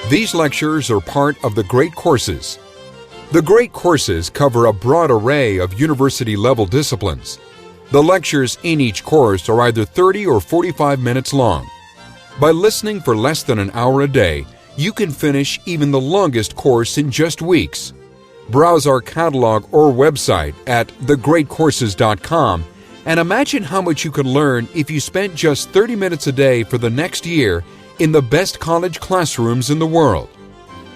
These lectures are part of the Great Courses. The Great Courses cover a broad array of university-level disciplines. The lectures in each course are either 30 or 45 minutes long. By listening for less than an hour a day, you can finish even the longest course in just weeks. Browse our catalog or website at thegreatcourses.com and imagine how much you could learn if you spent just 30 minutes a day for the next year in the best college classrooms in the world.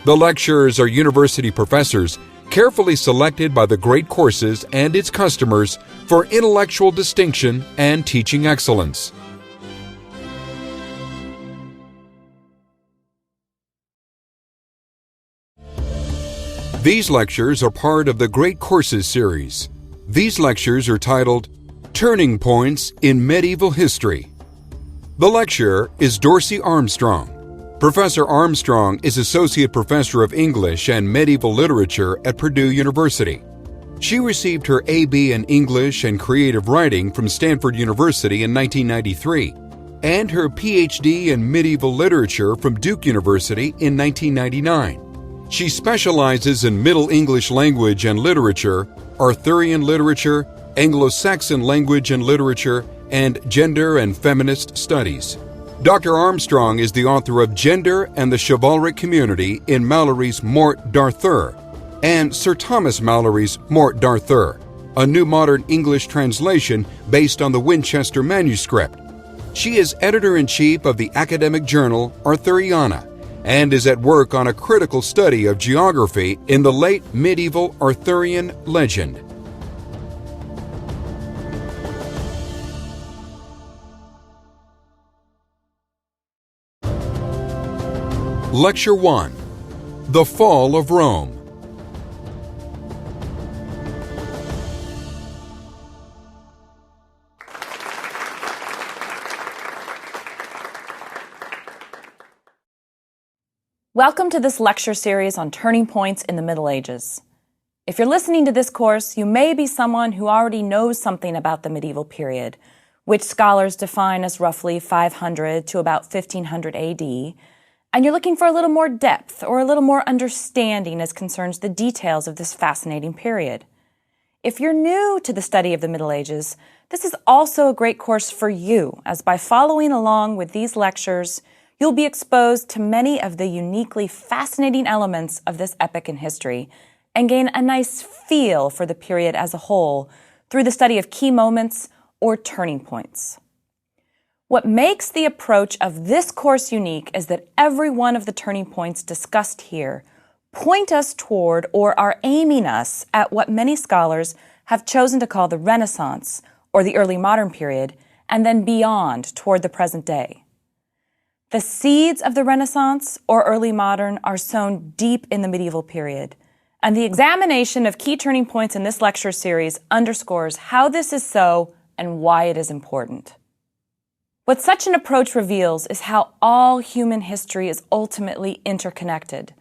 The lecturers are university professors carefully selected by the Great Courses and its customers for intellectual distinction and teaching excellence. These lectures are part of the Great Courses series. These lectures are titled Turning Points in Medieval History. The lecturer is Dorsey Armstrong. Professor Armstrong is Associate Professor of English and Medieval Literature at Purdue University. She received her A.B. in English and Creative Writing from Stanford University in 1993 and her Ph.D. in Medieval Literature from Duke University in 1999. She specializes in Middle English language and literature, Arthurian literature, Anglo-Saxon language and literature, and gender and feminist studies. Dr. Armstrong is the author of Gender and the Chivalric Community in Malory's Morte d'Arthur and Sir Thomas Malory's Morte d'Arthur, a new modern English translation based on the Winchester manuscript. She is editor-in-chief of the academic journal Arthuriana and is at work on a critical study of geography in the late medieval Arthurian legend. Lecture 1. The Fall of Rome. Welcome to this lecture series on turning points in the Middle Ages. If you're listening to this course, you may be someone who already knows something about the medieval period, which scholars define as roughly 500 to about 1500 AD, and you're looking for a little more depth or a little more understanding as concerns the details of this fascinating period. If you're new to the study of the Middle Ages, this is also a great course for you, as by following along with these lectures, you'll be exposed to many of the uniquely fascinating elements of this epoch in history and gain a nice feel for the period as a whole through the study of key moments or turning points. What makes the approach of this course unique is that every one of the turning points discussed here point us toward or are aiming us at what many scholars have chosen to call the Renaissance or the early modern period, and then beyond toward the present day. The seeds of the Renaissance or early modern are sown deep in the medieval period, and the examination of key turning points in this lecture series underscores how this is so and why it is important. What such an approach reveals is how all human history is ultimately interconnected.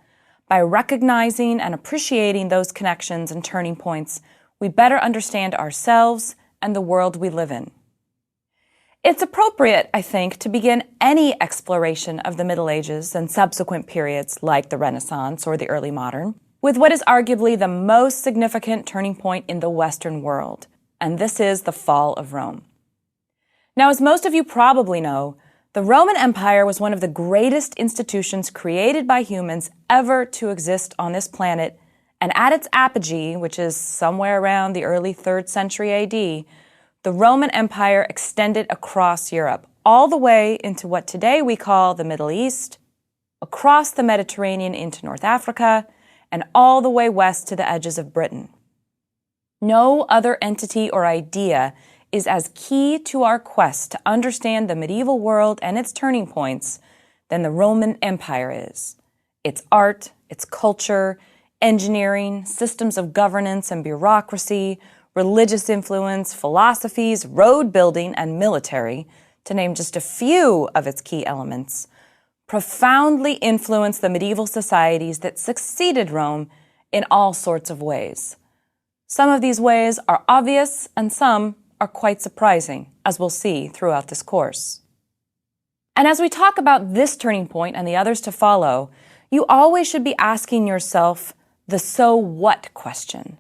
By recognizing and appreciating those connections and turning points, we better understand ourselves and the world we live in. It's appropriate, I think, to begin any exploration of the Middle Ages and subsequent periods like the Renaissance or the early modern with what is arguably the most significant turning point in the Western world, and this is the fall of Rome. Now, as most of you probably know, the Roman Empire was one of the greatest institutions created by humans ever to exist on this planet, and at its apogee, which is somewhere around the early 3rd century AD, the Roman Empire extended across Europe, all the way into what today we call the Middle East, across the Mediterranean into North Africa, and all the way west to the edges of Britain. No other entity or idea is as key to our quest to understand the medieval world and its turning points than the Roman Empire is. Its art, its culture, engineering, systems of governance and bureaucracy, religious influence, philosophies, road building, and military, to name just a few of its key elements, profoundly influenced the medieval societies that succeeded Rome in all sorts of ways. Some of these ways are obvious and some are quite surprising, as we'll see throughout this course. And as we talk about this turning point and the others to follow, you always should be asking yourself the so what question.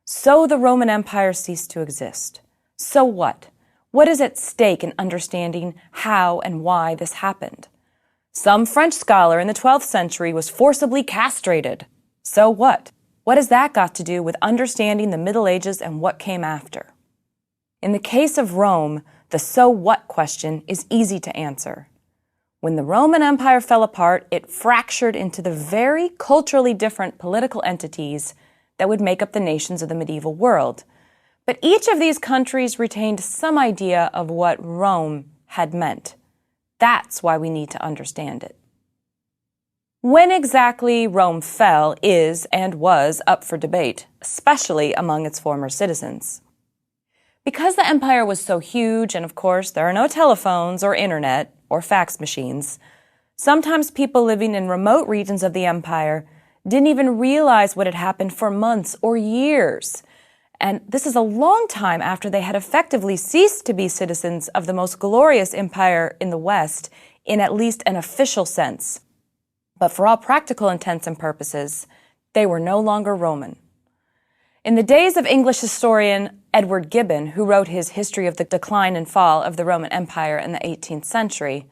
So the Roman Empire ceased to exist. So what? What is at stake in understanding how and why this happened? Some French scholar in the 12th century was forcibly castrated. So what? What has that got to do with understanding the Middle Ages and what came after? In the case of Rome, the so what question is easy to answer. When the Roman Empire fell apart, it fractured into the very culturally different political entities that would make up the nations of the medieval world. But each of these countries retained some idea of what Rome had meant. That's why we need to understand it. When exactly Rome fell is and was up for debate, especially among its former citizens. Because the empire was so huge, and of course there are no telephones or internet or fax machines, sometimes people living in remote regions of the empire didn't even realize what had happened for months or years. And this is a long time after they had effectively ceased to be citizens of the most glorious empire in the West in at least an official sense. But for all practical intents and purposes, they were no longer Roman. In the days of English historian Edward Gibbon, who wrote his History of the Decline and Fall of the Roman Empire in the 18th century,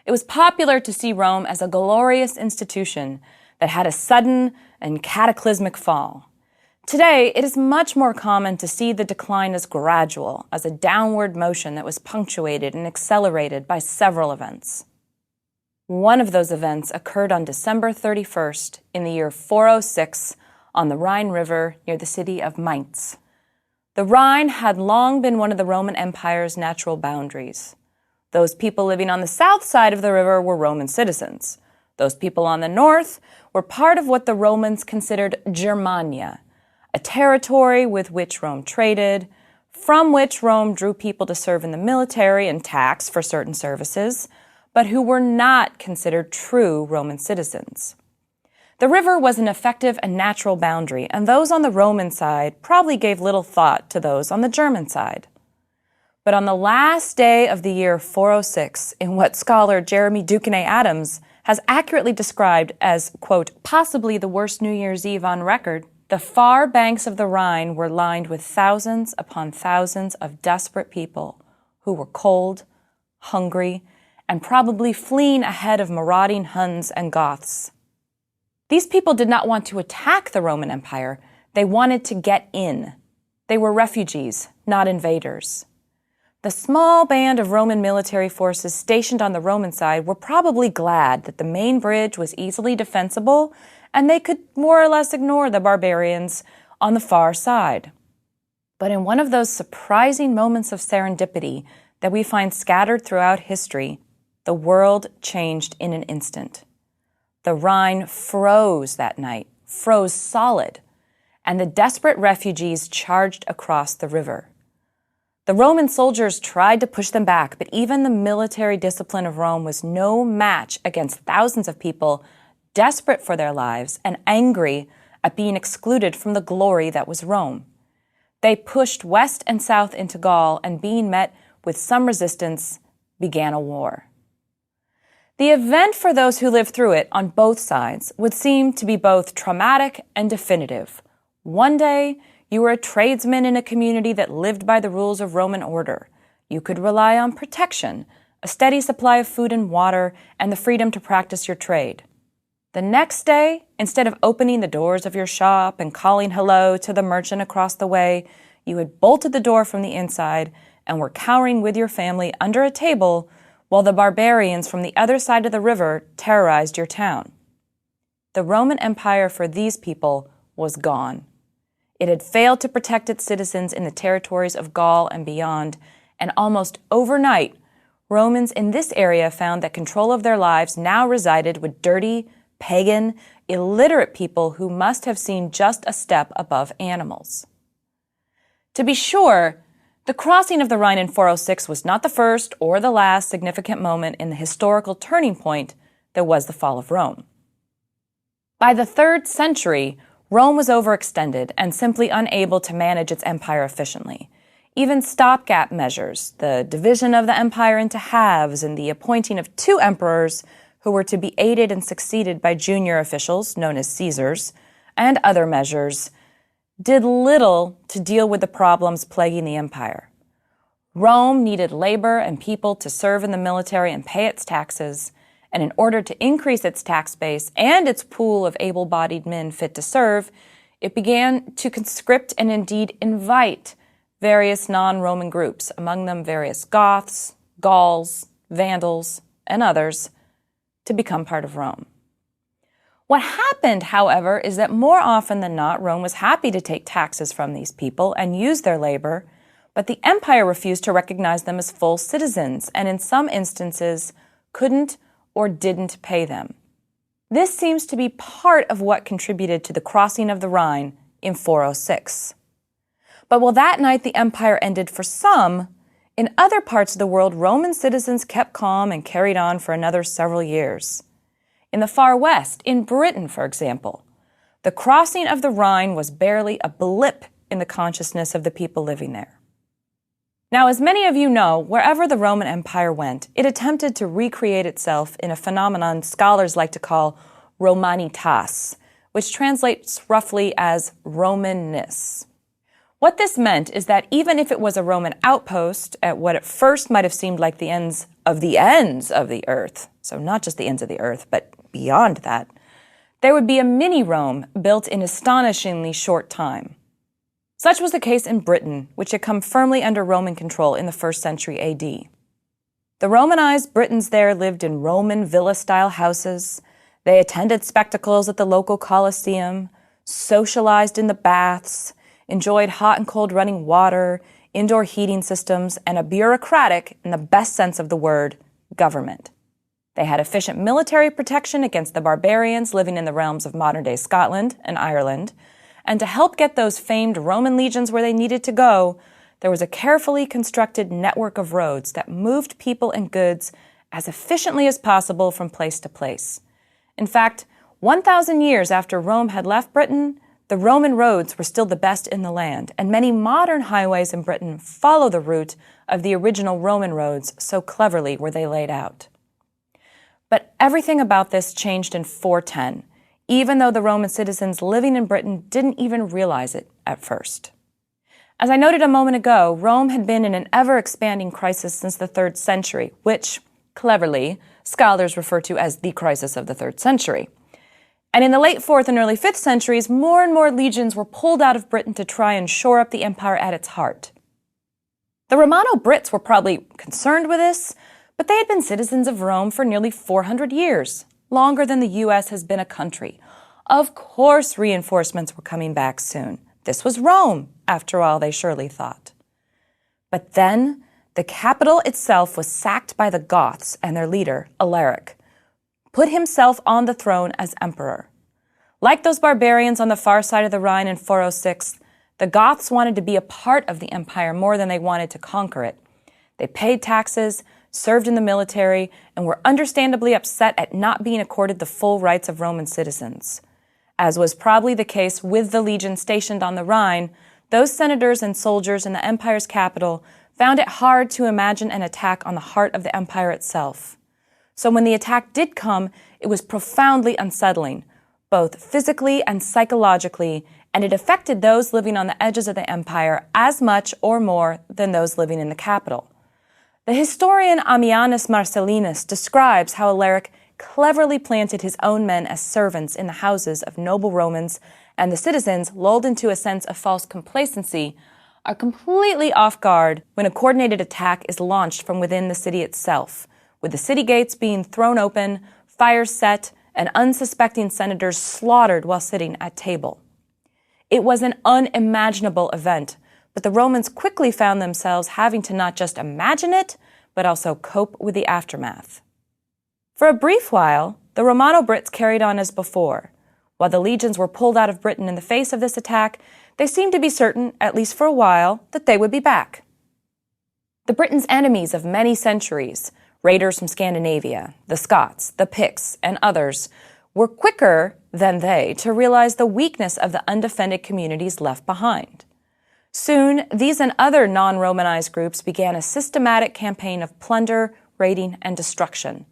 it was popular to see Rome as a glorious institution that had a sudden and cataclysmic fall. Today, it is much more common to see the decline as gradual, as a downward motion that was punctuated and accelerated by several events. One of those events occurred on December 31st in the year 406 on the Rhine River near the city of Mainz. The Rhine had long been one of the Roman Empire's natural boundaries. Those people living on the south side of the river were Roman citizens. Those people on the north were part of what the Romans considered Germania, a territory with which Rome traded, from which Rome drew people to serve in the military and tax for certain services, but who were not considered true Roman citizens. The river was an effective and natural boundary, and those on the Roman side probably gave little thought to those on the German side. But on the last day of the year 406, in what scholar Jeremy Duquesne Adams has accurately described as, quote, possibly the worst New Year's Eve on record, the far banks of the Rhine were lined with thousands upon thousands of desperate people who were cold, hungry, and probably fleeing ahead of marauding Huns and Goths. These people did not want to attack the Roman Empire. They wanted to get in. They were refugees, not invaders. The small band of Roman military forces stationed on the Roman side were probably glad that the main bridge was easily defensible and they could more or less ignore the barbarians on the far side. But in one of those surprising moments of serendipity that we find scattered throughout history, the world changed in an instant. The Rhine froze that night, froze solid, and the desperate refugees charged across the river. The Roman soldiers tried to push them back, but even the military discipline of Rome was no match against thousands of people desperate for their lives and angry at being excluded from the glory that was Rome. They pushed west and south into Gaul, and being met with some resistance, began a war. The event for those who lived through it on both sides would seem to be both traumatic and definitive. One day, you were a tradesman in a community that lived by the rules of Roman order. You could rely on protection, a steady supply of food and water, and the freedom to practice your trade. The next day, instead of opening the doors of your shop and calling hello to the merchant across the way, you had bolted the door from the inside and were cowering with your family under a table while the barbarians from the other side of the river terrorized your town. The Roman Empire for these people was gone. It had failed to protect its citizens in the territories of Gaul and beyond, and almost overnight, Romans in this area found that control of their lives now resided with dirty, pagan, illiterate people who must have seemed just a step above animals. To be sure, the crossing of the Rhine in 406 was not the first or the last significant moment in the historical turning point that was the fall of Rome. By the 3rd century, Rome was overextended and simply unable to manage its empire efficiently. Even stopgap measures, the division of the empire into halves and the appointing of 2 emperors, who were to be aided and succeeded by junior officials, known as Caesars, and other measures, did little to deal with the problems plaguing the empire. Rome needed labor and people to serve in the military and pay its taxes, and in order to increase its tax base and its pool of able-bodied men fit to serve, it began to conscript and indeed invite various non-Roman groups, among them various Goths, Gauls, Vandals, and others, to become part of Rome. What happened, however, is that more often than not, Rome was happy to take taxes from these people and use their labor, but the empire refused to recognize them as full citizens, and in some instances couldn't or didn't pay them. This seems to be part of what contributed to the crossing of the Rhine in 406. But while that night the empire ended for some, in other parts of the world, Roman citizens kept calm and carried on for another several years. In the far west, in Britain, for example, the crossing of the Rhine was barely a blip in the consciousness of the people living there. Now, as many of you know, wherever the Roman Empire went, it attempted to recreate itself in a phenomenon scholars like to call Romanitas, which translates roughly as Romanness. What this meant is that even if it was a Roman outpost at what at first might have seemed like the ends of the earth, so not just the ends of the earth, but beyond that, there would be a mini-Rome built in astonishingly short time. Such was the case in Britain, which had come firmly under Roman control in the 1st century AD. The Romanized Britons there lived in Roman villa-style houses. They attended spectacles at the local Colosseum, socialized in the baths, enjoyed hot and cold running water, indoor heating systems, and a bureaucratic, in the best sense of the word, government. They had efficient military protection against the barbarians living in the realms of modern-day Scotland and Ireland, and to help get those famed Roman legions where they needed to go, there was a carefully constructed network of roads that moved people and goods as efficiently as possible from place to place. In fact, 1,000 years after Rome had left Britain, the Roman roads were still the best in the land, and many modern highways in Britain follow the route of the original Roman roads, so cleverly were they laid out. But everything about this changed in 410, even though the Roman citizens living in Britain didn't even realize it at first. As I noted a moment ago, Rome had been in an ever-expanding crisis since the 3rd century, which, cleverly, scholars refer to as the crisis of the 3rd century. And in the late 4th and early 5th centuries, more and more legions were pulled out of Britain to try and shore up the empire at its heart. The Romano-Brits were probably concerned with this, but they had been citizens of Rome for nearly 400 years, longer than the U.S. has been a country. Of course reinforcements were coming back soon. This was Rome, after all, they surely thought. But then, the capital itself was sacked by the Goths and their leader, Alaric, put himself on the throne as emperor. Like those barbarians on the far side of the Rhine in 406, the Goths wanted to be a part of the empire more than they wanted to conquer it. They paid taxes, served in the military, and were understandably upset at not being accorded the full rights of Roman citizens. As was probably the case with the legion stationed on the Rhine, those senators and soldiers in the empire's capital found it hard to imagine an attack on the heart of the empire itself. So when the attack did come, it was profoundly unsettling, both physically and psychologically, and it affected those living on the edges of the empire as much or more than those living in the capital. The historian Ammianus Marcellinus describes how Alaric cleverly planted his own men as servants in the houses of noble Romans, and the citizens, lulled into a sense of false complacency, are completely off guard when a coordinated attack is launched from within the city itself, with the city gates being thrown open, fires set, and unsuspecting senators slaughtered while sitting at table. It was an unimaginable event, but the Romans quickly found themselves having to not just imagine it, but also cope with the aftermath. For a brief while, the Romano-Brits carried on as before. While the legions were pulled out of Britain in the face of this attack, they seemed to be certain, at least for a while, that they would be back. The Britons' enemies of many centuries, raiders from Scandinavia, the Scots, the Picts, and others, were quicker than they to realize the weakness of the undefended communities left behind. Soon, these and other non-Romanized groups began a systematic campaign of plunder, raiding, and destruction.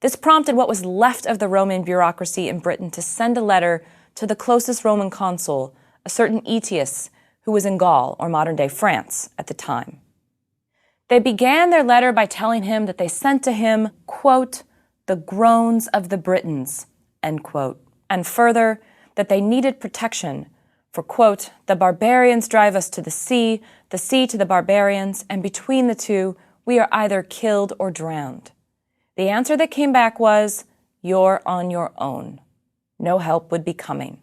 This prompted what was left of the Roman bureaucracy in Britain to send a letter to the closest Roman consul, a certain Aetius, who was in Gaul, or modern-day France, at the time. They began their letter by telling him that they sent to him, quote, the groans of the Britons, end quote, and further, that they needed protection, for, quote, the barbarians drive us to the sea to the barbarians, and between the two, we are either killed or drowned. The answer that came back was, you're on your own. No help would be coming.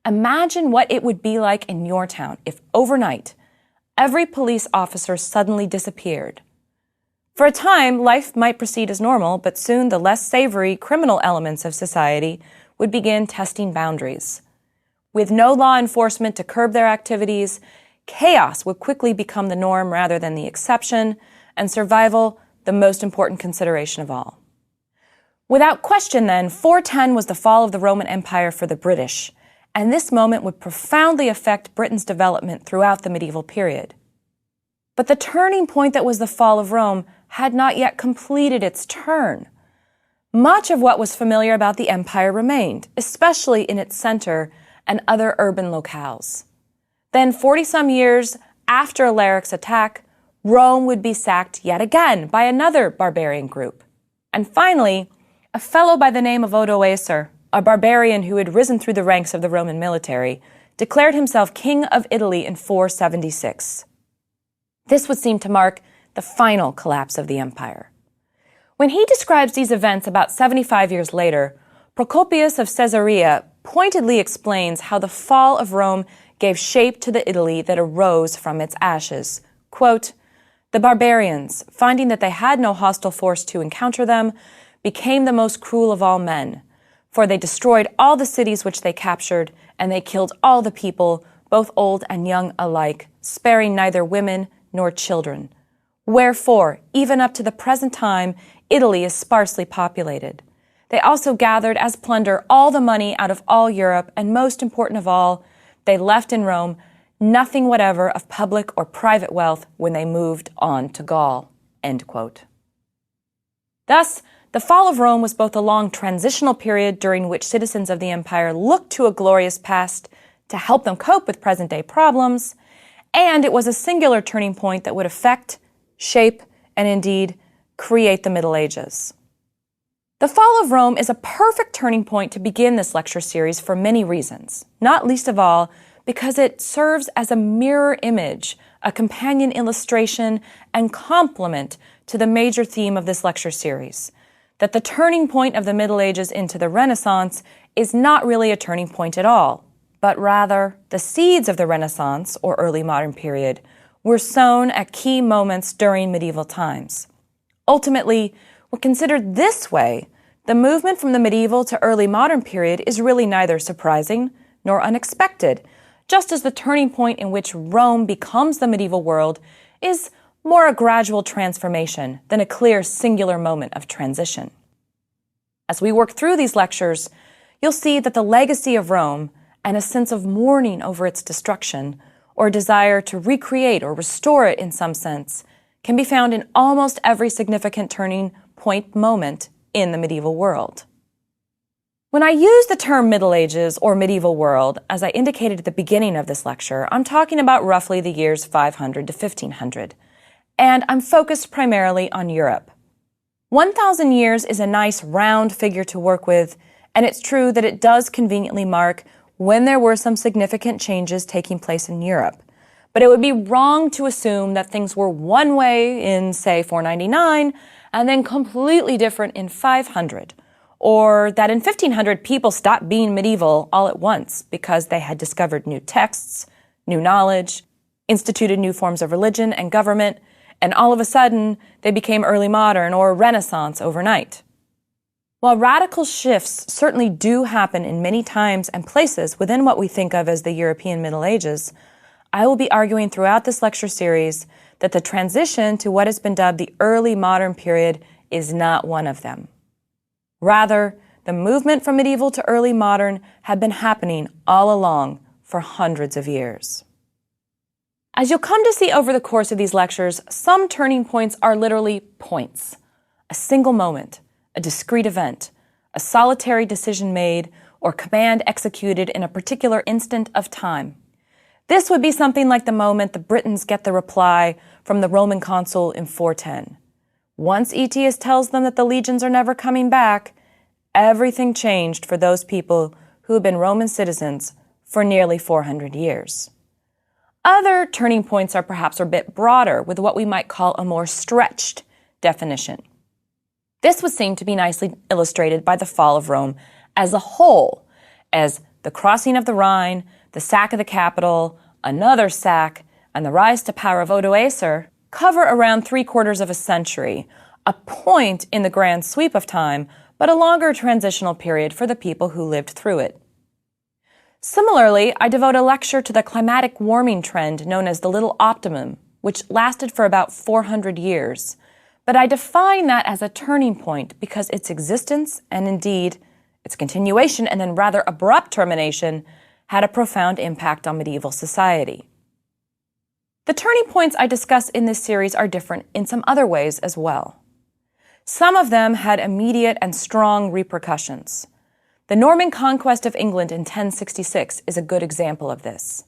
Imagine what it would be like in your town if overnight, every police officer suddenly disappeared. For a time, life might proceed as normal, but soon the less savory criminal elements of society would begin testing boundaries. With no law enforcement to curb their activities, chaos would quickly become the norm rather than the exception, and survival the most important consideration of all. Without question, then, 410 was the fall of the Roman Empire for the British, and this moment would profoundly affect Britain's development throughout the medieval period. But the turning point that was the fall of Rome had not yet completed its turn. Much of what was familiar about the empire remained, especially in its center and other urban locales. Then, 40-some years after Alaric's attack, Rome would be sacked yet again by another barbarian group. And finally, a fellow by the name of Odoacer, a barbarian who had risen through the ranks of the Roman military, declared himself king of Italy in 476. This would seem to mark the final collapse of the empire. When he describes these events about 75 years later, Procopius of Caesarea pointedly explains how the fall of Rome gave shape to the Italy that arose from its ashes. Quote, the barbarians, finding that they had no hostile force to encounter them, became the most cruel of all men, for they destroyed all the cities which they captured, and they killed all the people, both old and young alike, sparing neither women nor children. Wherefore, even up to the present time, Italy is sparsely populated. They also gathered as plunder all the money out of all Europe, and most important of all, they left in Rome nothing whatever of public or private wealth when they moved on to Gaul. End quote. Thus, the fall of Rome was both a long transitional period during which citizens of the empire looked to a glorious past to help them cope with present-day problems, and it was a singular turning point that would affect, shape, and indeed create the Middle Ages. The fall of Rome is a perfect turning point to begin this lecture series for many reasons, not least of all because it serves as a mirror image, a companion illustration, and complement to the major theme of this lecture series, that the turning point of the Middle Ages into the Renaissance is not really a turning point at all, but rather the seeds of the Renaissance, or early modern period, were sown at key moments during medieval times. Ultimately, when considered this way, the movement from the medieval to early modern period is really neither surprising nor unexpected, just as the turning point in which Rome becomes the medieval world is more a gradual transformation than a clear singular moment of transition. As we work through these lectures, you'll see that the legacy of Rome and a sense of mourning over its destruction, or desire to recreate or restore it in some sense, can be found in almost every significant turning point moment in the medieval world. When I use the term Middle Ages or medieval world, as I indicated at the beginning of this lecture, I'm talking about roughly the years 500 to 1500, and I'm focused primarily on Europe. 1,000 years is a nice round figure to work with, and it's true that it does conveniently mark when there were some significant changes taking place in Europe. But it would be wrong to assume that things were one way in, say, 499, and then completely different in 500, or that in 1500 people stopped being medieval all at once because they had discovered new texts, new knowledge, instituted new forms of religion and government, and all of a sudden they became early modern or Renaissance overnight. While radical shifts certainly do happen in many times and places within what we think of as the European Middle Ages, I will be arguing throughout this lecture series that the transition to what has been dubbed the early modern period is not one of them. Rather, the movement from medieval to early modern had been happening all along for hundreds of years. As you'll come to see over the course of these lectures, some turning points are literally points, a single moment, a discrete event, a solitary decision made, or command executed in a particular instant of time. This would be something like the moment the Britons get the reply from the Roman consul in 410. Once Aetius tells them that the legions are never coming back, everything changed for those people who had been Roman citizens for nearly 400 years. Other turning points are perhaps a bit broader, with what we might call a more stretched definition. This would seem to be nicely illustrated by the fall of Rome as a whole, as the crossing of the Rhine, the sack of the capital, another sack, and the rise to power of Odoacer cover around 3/4 of a century, a point in the grand sweep of time, but a longer transitional period for the people who lived through it. Similarly, I devote a lecture to the climatic warming trend known as the Little Optimum, which lasted for about 400 years. But I define that as a turning point because its existence, and indeed its continuation and then rather abrupt termination, had a profound impact on medieval society. The turning points I discuss in this series are different in some other ways as well. Some of them had immediate and strong repercussions. The Norman conquest of England in 1066 is a good example of this.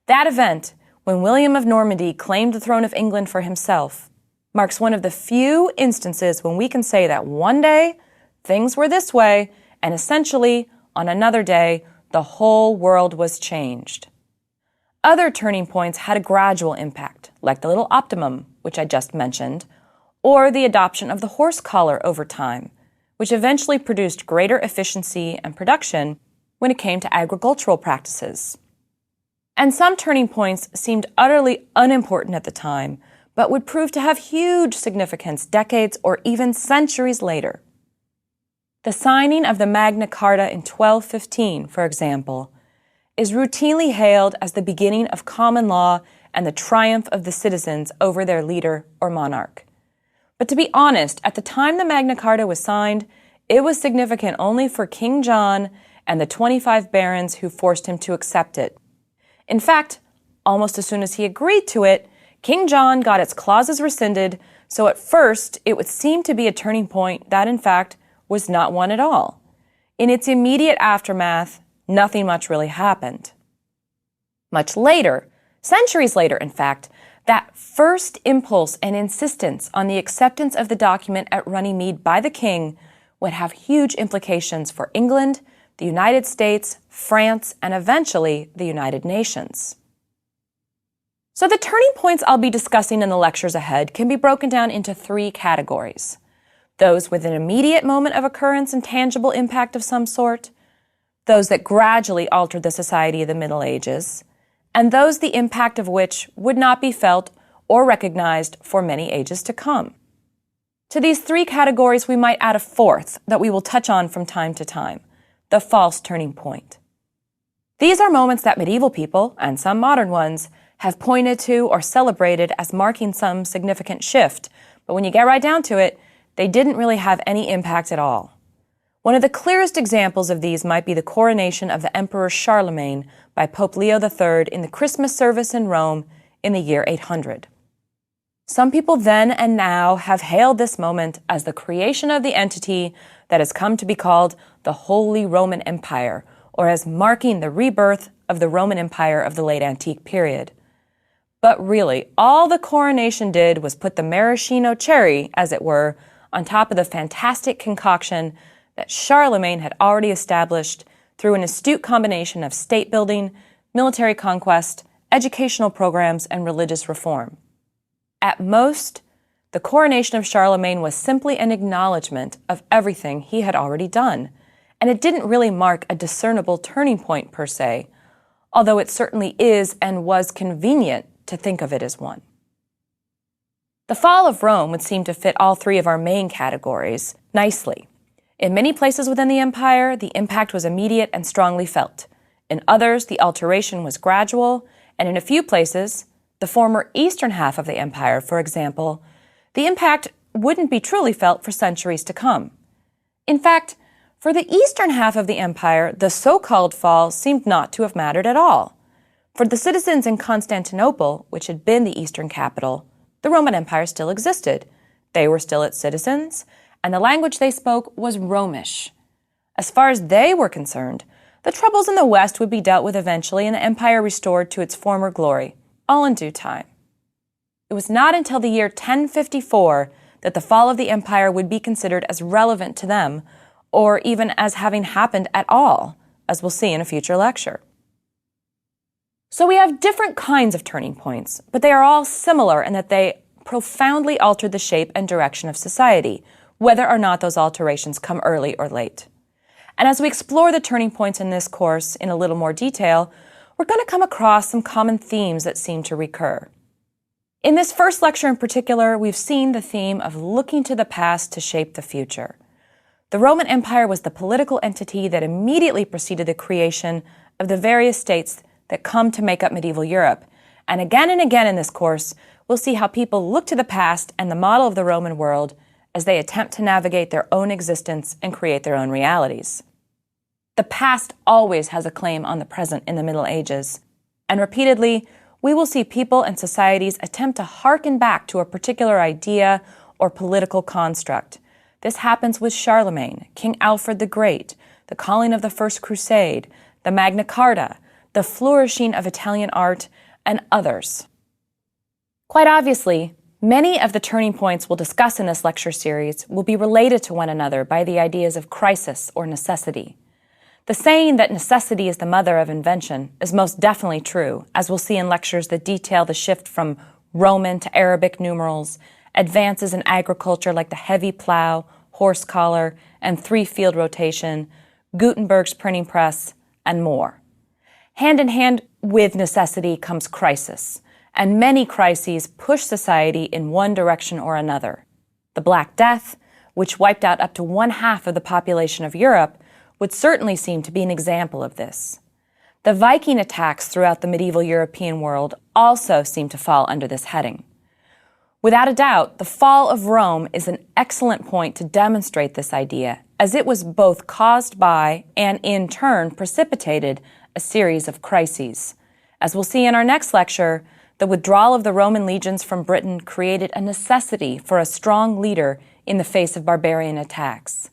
That event, when William of Normandy claimed the throne of England for himself, marks one of the few instances when we can say that one day things were this way, and essentially, on another day, the whole world was changed. Other turning points had a gradual impact, like the Little Optimum, which I just mentioned, or the adoption of the horse collar over time, which eventually produced greater efficiency and production when it came to agricultural practices. And some turning points seemed utterly unimportant at the time, but would prove to have huge significance decades or even centuries later. The signing of the Magna Carta in 1215, for example, is routinely hailed as the beginning of common law and the triumph of the citizens over their leader or monarch. But to be honest, at the time the Magna Carta was signed, it was significant only for King John and the 25 barons who forced him to accept it. In fact, almost as soon as he agreed to it, King John got its clauses rescinded, so at first it would seem to be a turning point that, in fact, was not one at all. In its immediate aftermath, nothing much really happened. Much later, centuries later, in fact, that first impulse and insistence on the acceptance of the document at Runnymede by the king would have huge implications for England, the United States, France, and eventually the United Nations. So the turning points I'll be discussing in the lectures ahead can be broken down into 3 categories. Those with an immediate moment of occurrence and tangible impact of some sort, those that gradually altered the society of the Middle Ages, and those the impact of which would not be felt or recognized for many ages to come. To these 3 categories, we might add a 4th that we will touch on from time to time, the false turning point. These are moments that medieval people, and some modern ones, have pointed to or celebrated as marking some significant shift, but when you get right down to it, they didn't really have any impact at all. One of the clearest examples of these might be the coronation of the Emperor Charlemagne by Pope Leo III in the Christmas service in Rome in the year 800. Some people then and now have hailed this moment as the creation of the entity that has come to be called the Holy Roman Empire, or as marking the rebirth of the Roman Empire of the late antique period. But really, all the coronation did was put the maraschino cherry, as it were, on top of the fantastic concoction that Charlemagne had already established through an astute combination of state building, military conquest, educational programs, and religious reform. At most, the coronation of Charlemagne was simply an acknowledgement of everything he had already done, and it didn't really mark a discernible turning point per se, although it certainly is and was convenient to think of it as one. The fall of Rome would seem to fit all 3 of our main categories nicely. In many places within the empire, the impact was immediate and strongly felt. In others, the alteration was gradual, and in a few places, the former eastern half of the empire, for example, the impact wouldn't be truly felt for centuries to come. In fact, for the eastern half of the empire, the so-called fall seemed not to have mattered at all. For the citizens in Constantinople, which had been the eastern capital, the Roman Empire still existed. They were still its citizens, and the language they spoke was Romish. As far as they were concerned, the troubles in the West would be dealt with eventually and the empire restored to its former glory, all in due time. It was not until the year 1054 that the fall of the empire would be considered as relevant to them, or even as having happened at all, as we'll see in a future lecture. So we have different kinds of turning points, but they are all similar in that they profoundly altered the shape and direction of society, whether or not those alterations come early or late. And as we explore the turning points in this course in a little more detail, we're going to come across some common themes that seem to recur. In this first lecture in particular, we've seen the theme of looking to the past to shape the future. The Roman Empire was the political entity that immediately preceded the creation of the various states that come to make up medieval Europe. And again in this course, we'll see how people look to the past and the model of the Roman world as they attempt to navigate their own existence and create their own realities. The past always has a claim on the present in the Middle Ages, and repeatedly, we will see people and societies attempt to hearken back to a particular idea or political construct. This happens with Charlemagne, King Alfred the Great, the calling of the First Crusade, the Magna Carta, the flourishing of Italian art, and others. Quite obviously, many of the turning points we'll discuss in this lecture series will be related to one another by the ideas of crisis or necessity. The saying that necessity is the mother of invention is most definitely true, as we'll see in lectures that detail the shift from Roman to Arabic numerals, advances in agriculture like the heavy plow, horse collar, and three-field rotation, Gutenberg's printing press, and more. Hand in hand with necessity comes crisis, and many crises push society in one direction or another. The Black Death, which wiped out up to 1/2 of the population of Europe, would certainly seem to be an example of this. The Viking attacks throughout the medieval European world also seem to fall under this heading. Without a doubt, the fall of Rome is an excellent point to demonstrate this idea, as it was both caused by and in turn precipitated a series of crises. As we'll see in our next lecture, the withdrawal of the Roman legions from Britain created a necessity for a strong leader in the face of barbarian attacks.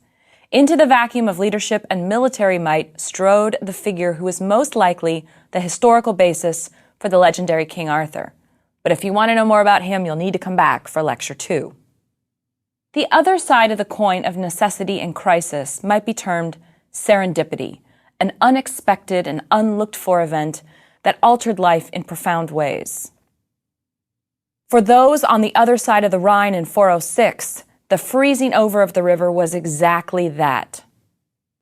Into the vacuum of leadership and military might strode the figure who is most likely the historical basis for the legendary King Arthur. But if you want to know more about him, you'll need to come back for Lecture 2. The other side of the coin of necessity and crisis might be termed serendipity, an unexpected and unlooked-for event that altered life in profound ways. For those on the other side of the Rhine in 406, the freezing over of the river was exactly that.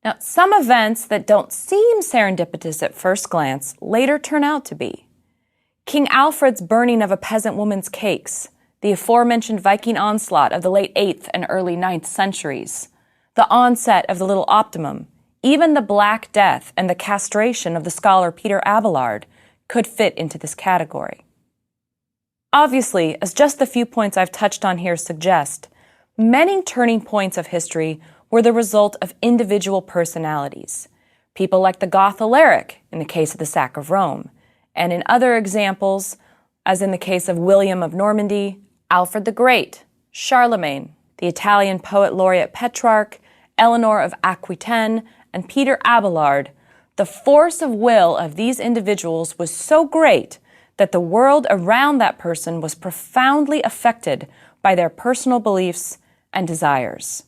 Now, some events that don't seem serendipitous at first glance later turn out to be. King Alfred's burning of a peasant woman's cakes, the aforementioned Viking onslaught of the late 8th and early 9th centuries, the onset of the Little Optimum, even the Black Death and the castration of the scholar Peter Abelard could fit into this category. Obviously, as just the few points I've touched on here suggest, many turning points of history were the result of individual personalities. People like the Goth Alaric, in the case of the sack of Rome, and in other examples, as in the case of William of Normandy, Alfred the Great, Charlemagne, the Italian poet laureate Petrarch, Eleanor of Aquitaine, and Peter Abelard, the force of will of these individuals was so great that the world around that person was profoundly affected by their personal beliefs and desires.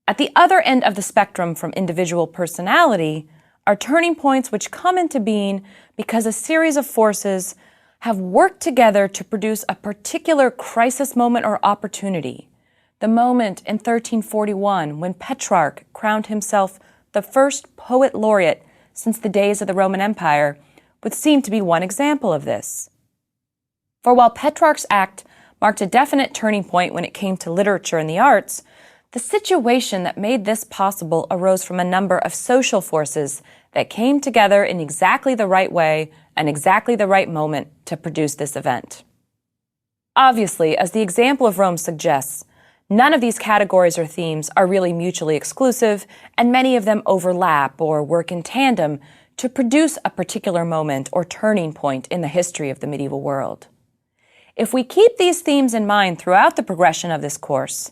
At the other end of the spectrum from individual personality are turning points which come into being because a series of forces have worked together to produce a particular crisis moment or opportunity. The moment in 1341 when Petrarch crowned himself the first poet laureate since the days of the Roman Empire would seem to be one example of this. For while Petrarch's act marked a definite turning point when it came to literature and the arts, the situation that made this possible arose from a number of social forces that came together in exactly the right way and exactly the right moment to produce this event. Obviously, as the example of Rome suggests, none of these categories or themes are really mutually exclusive, and many of them overlap or work in tandem to produce a particular moment or turning point in the history of the medieval world. If we keep these themes in mind throughout the progression of this course,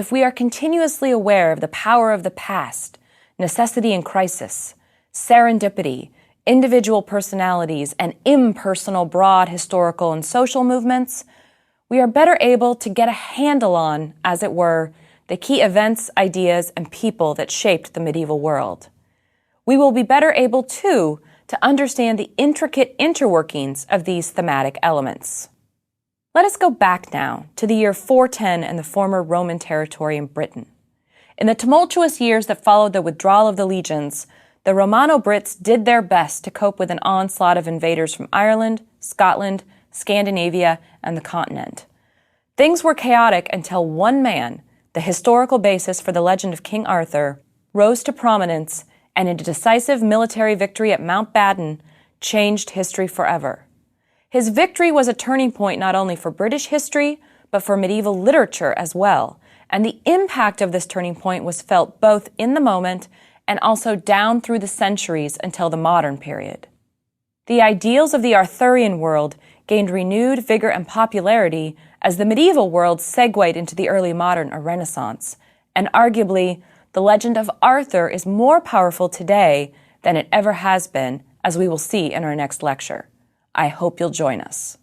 if we are continuously aware of the power of the past, necessity and crisis, serendipity, individual personalities, and impersonal broad historical and social movements, we are better able to get a handle on, as it were, the key events, ideas, and people that shaped the medieval world. We will be better able, too, to understand the intricate interworkings of these thematic elements. Let us go back now to the year 410 and the former Roman territory in Britain. In the tumultuous years that followed the withdrawal of the legions, the Romano-Brits did their best to cope with an onslaught of invaders from Ireland, Scotland, Scandinavia, and the continent. Things were chaotic until one man, the historical basis for the legend of King Arthur, rose to prominence and in a decisive military victory at Mountbatten changed history forever. His victory was a turning point not only for British history, but for medieval literature as well, and the impact of this turning point was felt both in the moment and also down through the centuries until the modern period. The ideals of the Arthurian world gained renewed vigor and popularity as the medieval world segued into the early modern or Renaissance, and arguably, the legend of Arthur is more powerful today than it ever has been, as we will see in our next lecture. I hope you'll join us.